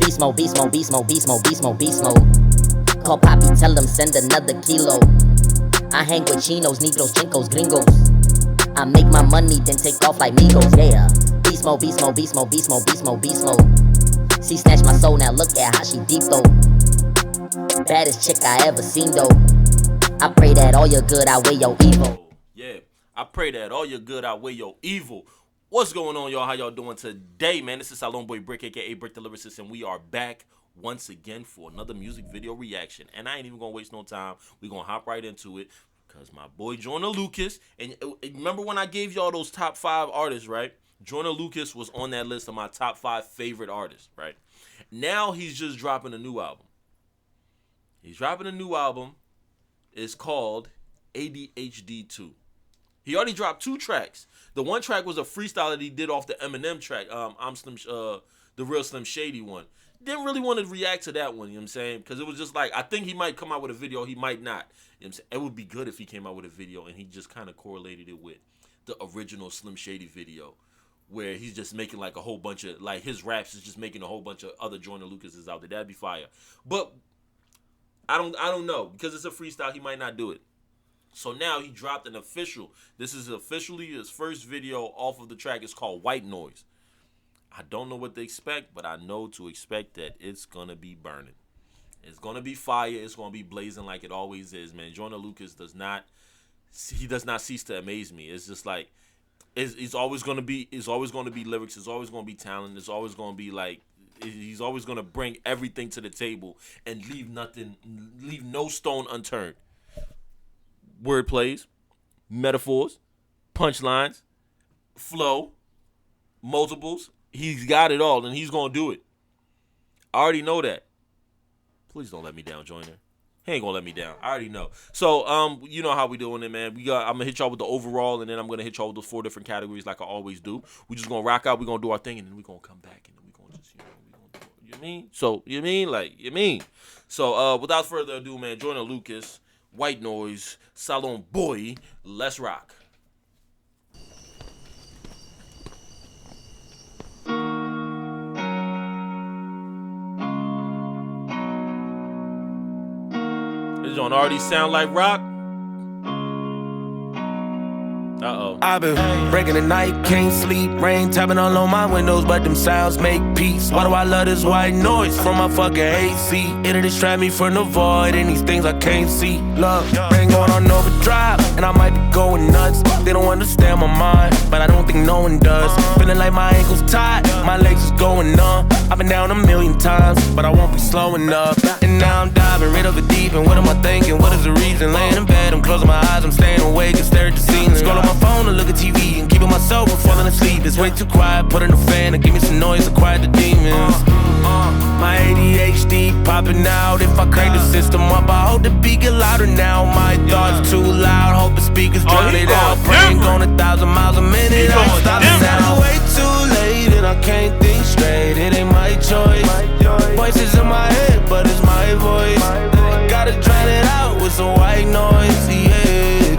Beast mode, beast mode, beast mode, beast mode, beast mode, beast mode. Call Poppy, tell him send another kilo. I hang with chinos, negros, chincos, gringos. I make my money, then take off like Migos, yeah. Beast mode, beast mode, beast mode, beast mode, beast mode, beast mode. She snatched my soul, now look at how she deep though. Baddest chick I ever seen though. I pray that all your good outweigh your evil. Yeah, I pray that all your good outweigh your evil. What's going on, y'all? How y'all doing today, man? This is Salon Boy Brick, aka Brick the Lyricist, and we are back once again for another music video reaction. And I ain't even gonna waste no time. We're gonna hop right into it because my boy Joyner Lucas, and remember when I gave y'all those top 5 artists, right? Joyner Lucas was on that list of my top 5 favorite artists, right? Now he's just dropping a new album. He's dropping a new album. It's called ADHD 2. He already dropped 2 tracks. The one track was a freestyle that he did off the Eminem track, the Real Slim Shady one. Didn't really want to react to that one, you know what I'm saying? Because it was just like, I think he might come out with a video, he might not. You know what I'm saying? It would be good if he came out with a video and he just kind of correlated it with the original Slim Shady video, where he's just making like a whole bunch of, like his raps is just making a whole bunch of other Joyner Lucases out there. That'd be fire. But I don't know, because it's a freestyle, he might not do it. So now he dropped an official. This is officially his first video off of the track. It's called White Noise. I don't know what to expect, but I know to expect that it's gonna be burning. It's gonna be fire. It's gonna be blazing like it always is, man. Joyner Lucas does not cease to amaze me. It's just like it's always gonna be lyrics. It's always gonna be talent. It's always gonna be like, he's always gonna bring everything to the table and leave no stone unturned. Word plays, metaphors, punchlines, flow, multiples. He's got it all, and he's gonna do it. I already know that. Please don't let me down, Joyner. He ain't gonna let me down. I already know. So, you know how we doing it, man. I'm gonna hit y'all with the overall, and then I'm gonna hit y'all with those 4 different categories like I always do. We just gonna rock out. We gonna do our thing, and then we gonna come back, and then we gonna just, we gonna do it. You mean? So, you mean? So, without further ado, man, Joyner Lucas, White Noise, Salon Boy, let's rock. This joint already sound like rock. Uh-oh. I've been breaking the night, can't sleep. Rain tapping all on my windows, but them sounds make peace. Why do I love this white noise from my fucking AC? It'll distract me from the void and these things I can't see. Look, brain going on overdrive, and I might be going nuts. They don't understand my mind, but I don't think no one does. Feeling like my ankles tight, my legs is going numb. I've been down a million times, but I won't be slowing up. And now I'm diving rid of the deep, and what am I thinking? What is the reason? Laying in bed, I'm closing my eyes, I'm staying awake and stare at the ceiling. Scroll on my phone and look at TV and keeping myself from falling asleep. It's way too quiet, put in the fan and give me some noise to quiet the demons. My ADHD popping out. If I crank the system up, I hope the beat get louder now. My thoughts too loud, hope the speakers drown it out. Brain going 1,000 miles a minute, I ain't stopping now. Way too late and I can't think straight. It ain't my choice. Voices in my head, but it's my voice. Gotta drown it out with some white noise, yeah.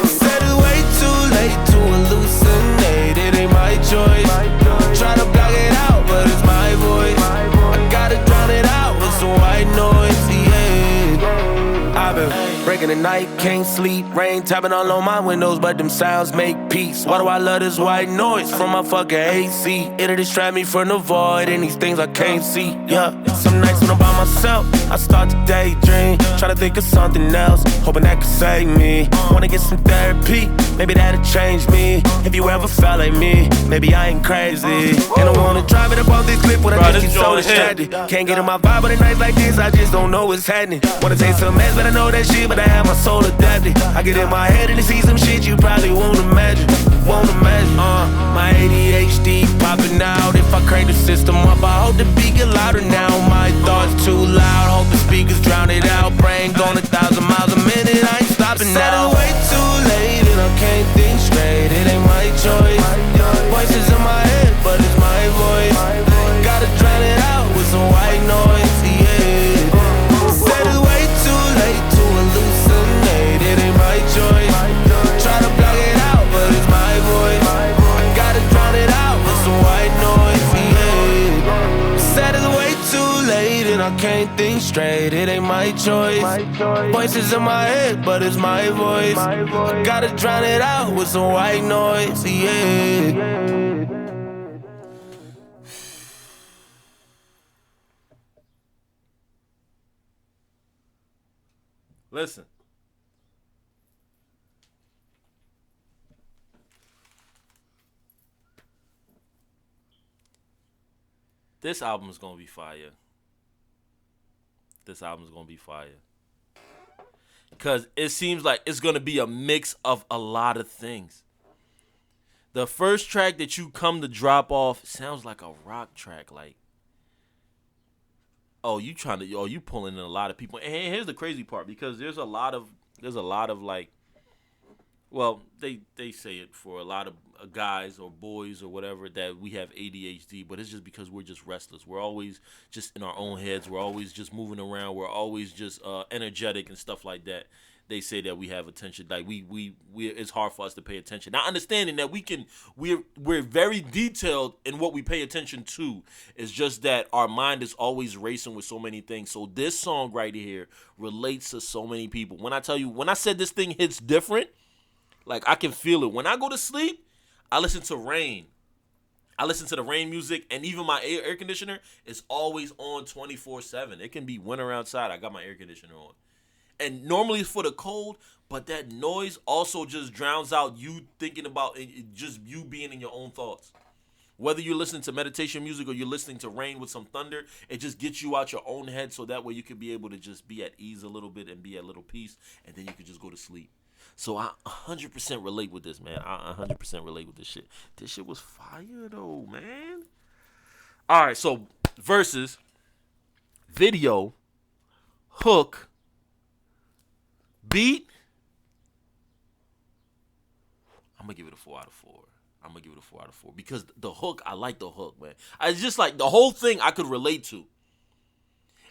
Said it's way too late to hallucinate. It ain't my choice. Try to block it out, but it's my voice. I gotta drown it out with some white noise, yeah. I've been breaking the night, can't sleep. Rain tapping all on my windows, but them sounds make peace. Why do I love this white noise from my fucking AC? It'll distract me from the void and these things I can't see, yeah. Some nights when I'm by myself, I start to daydream, try to think of something else, hoping that could save me. Wanna get some therapy, maybe that'll change me. If you ever felt like me, maybe I ain't crazy. And I wanna drive it up on this clip when I just get so distracted. Can't get in my vibe on a night like this, I just don't know what's happening. Wanna taste some mess, but I know that shit, but I have my soul adapted. I get in my head and see some shit you probably won't imagine. My ADHD popping out. If I crank the system up, I hope the beat get louder now. My thoughts too loud, hope the speakers drown it out. Brain going 1,000 miles a minute, I ain't stopping now. Said it's way too late and I can't think straight. It ain't my choice. Voices in my head, but it's my voice. Gotta drown it out with some white noise, yeah. Said it's way too late to hallucinate. It ain't my choice. Try to block it out, but it's my voice. I gotta drown it out with some white noise, yeah. Said it's way too I can't think straight, it ain't my choice. Voices in my head, but it's my voice. I gotta drown it out with some white noise, yeah. Listen. This album is gonna be fire. This album is gonna be fire. Cause it seems like it's gonna be a mix of a lot of things. The first track that you come to drop off sounds like a rock track. Like, you pulling in a lot of people. And here's the crazy part, because there's a lot of like, well, they say it for a lot of guys or boys or whatever, that we have ADHD, but it's just because we're just restless. We're always just in our own heads. We're always just moving around. We're always just energetic and stuff like that. They say that we have attention, like we it's hard for us to pay attention. Now, understanding that we're very detailed in what we pay attention to. It's just that our mind is always racing with so many things. So this song right here relates to so many people. When I said this thing hits different, like, I can feel it. When I go to sleep, I listen to rain. I listen to the rain music, and even my air conditioner is always on 24/7. It can be winter outside. I got my air conditioner on. And normally it's for the cold, but that noise also just drowns out you thinking about it, just you being in your own thoughts. Whether you're listening to meditation music or you're listening to rain with some thunder, it just gets you out your own head, so that way you can be able to just be at ease a little bit and be at little peace, and then you can just go to sleep. So I 100% relate with this, man. I 100% relate with this shit. This shit was fire, though, man. All right, so versus video, hook, beat. I'm going to give it a 4 out of 4. Because the hook, I like the hook, man. I just like the whole thing I could relate to.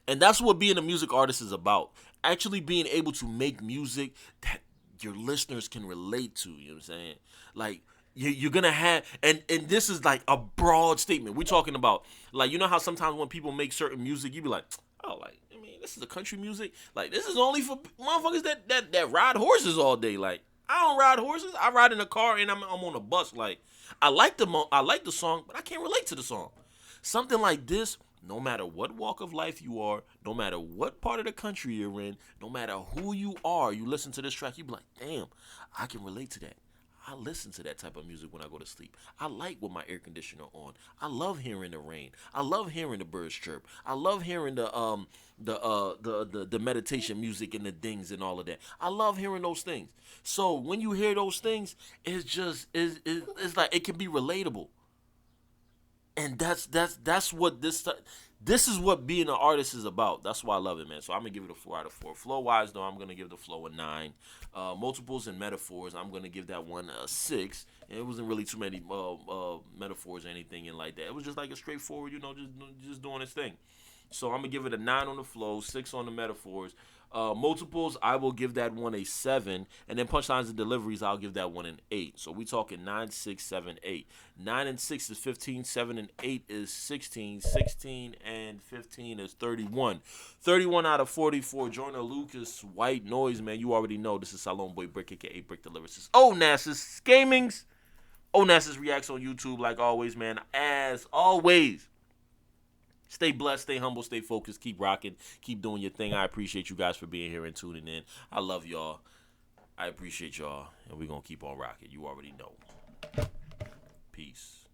And that's what being a music artist is about. Actually being able to make music that your listeners can relate to, you know what I'm saying? Like, you're going to have, and this is like a broad statement. We're talking about, like, you know how sometimes when people make certain music, you be like, oh, like, I mean, this is a country music. Like, this is only for motherfuckers that ride horses all day. Like, I don't ride horses. I ride in a car and I'm on a bus. Like, I like the song, but I can't relate to the song. Something like this, no matter what walk of life you are, no matter what part of the country you're in, no matter who you are, you listen to this track, you be like, damn, I can relate to that. I listen to that type of music when I go to sleep. I like with my air conditioner on. I love hearing the rain. I love hearing the birds chirp. I love hearing the meditation music and the dings and all of that. I love hearing those things. So when you hear those things, it's like it can be relatable. And that's what this is what being an artist is about. That's why I love it, man. So I'm gonna give it a 4 out of 4. Flow wise, though, I'm gonna give the flow a 9. Multiples and metaphors, I'm gonna give that one a 6. And it wasn't really too many metaphors or anything in like that. It was just like a straightforward, just doing its thing. So I'm gonna give it a 9 on the flow, 6 on the metaphors. Multiples, I will give that one a 7, and then punchlines and deliveries, I'll give that one an 8. So we talking 9, 6, 7, 8. 9 and 6 is 15, 7 and 8 is 16, 16 and 15 is 31. 31 out of 44. Joyner Lucas, White Noise, man. You already know this is Salon Boy Brick, aka Brick the Lyricist. Onassis Gamings. Onassis Reacts on YouTube, like always, man. As always. Stay blessed, stay humble, stay focused, keep rocking, keep doing your thing. I appreciate you guys for being here and tuning in. I love y'all. I appreciate y'all, and we're going to keep on rocking. You already know. Peace.